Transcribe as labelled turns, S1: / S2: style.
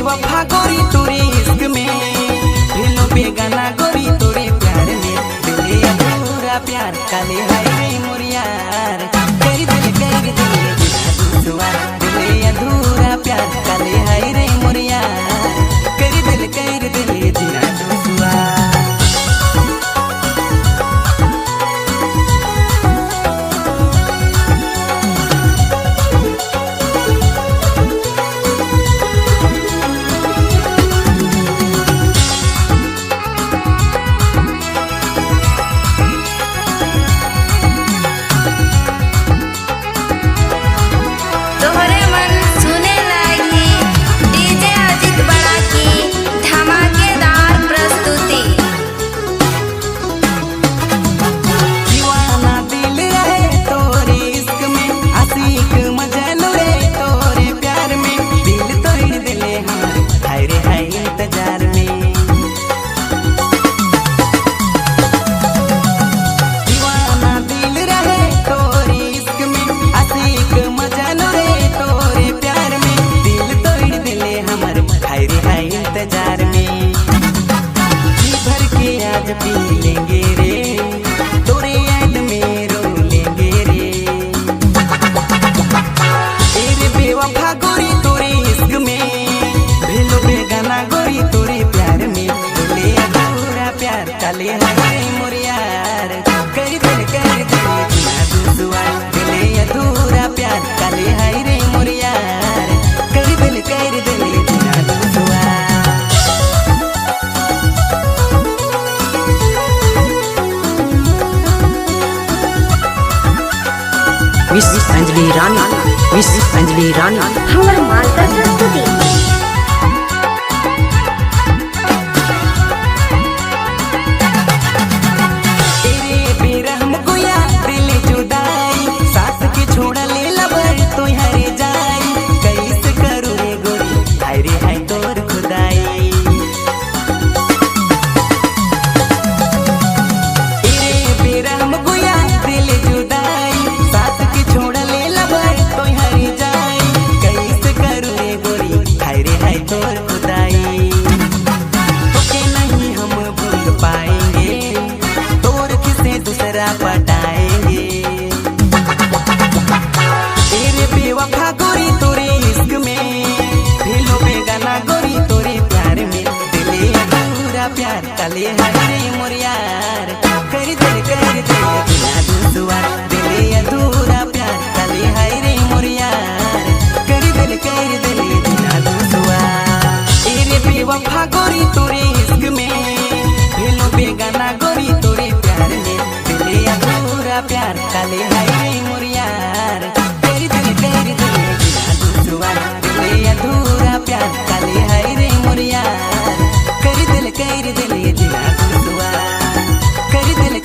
S1: बेवफा गोरी तोरे इश्क में, भेलो बेगाना गोरी तोरे प्यार में, दिले अधूरा प्यार काले हाय रे मोर यार, कर दिल बिना दुआ, दिले अधूरा प्यार काले हाय रे मोर यार, कर दिल बिना दुआ। इंतजार में जी भर के आज पी लेंगे रे, तोरे याद में रो लेंगे रे, तेरे बेवफा गोरी तोरे इश्क में, भेलो बेगाना गोरी तोरे प्यार में, दिले अधूरा प्यार काले हाय मोर यार, कर दिल बिना दुआ, दिले अधूरा प्यार काले हाय रे मोर यार, कर दिल बिना दुआ।
S2: मिस अंजलि रानी, मिस अंजलि रानी
S3: हमर माता प्रस्तुति।
S1: तेरे बेरहम गोया दिल जुदाई, सास के छोड़ा ले लबर तो हरे जाई, कैसे करूँ रे गोरी हाय रे हाय तोर खुदाई, तेरे बेरहम गोया दिल जुदाई, सास के छोड़ा ले लबर तो हरे जाई, कैसे करूँ रे गोरी हाय रे हाय तोर खुदाई, तोके नहीं हम भूल पाएंगे, तोर किसे दूसरा पटाएंगे, तेरे बेवफा गोरी तोरे इश्क में, भेलो बेगाना गोरी तोरे प्यार में, दिले अधूरा प्यार काले हाय रे मोर यार, कर दिल बिना दुआ, दिले अधूरा प्यार काले हाय रे मोर यार, कर दिल बिना दुआ। तेरे बेवफा गोरी तोरे इश्क में, भेलो बेगाना गोरी तोरे प्यार में, दिले अधूरा प्यार काले हाय रे मोर यार, कर दिल बिना दुआ, दिले अधूरा प्यार काले हाय रे मोर यार, कर दिल बिना दुआ, कर दिल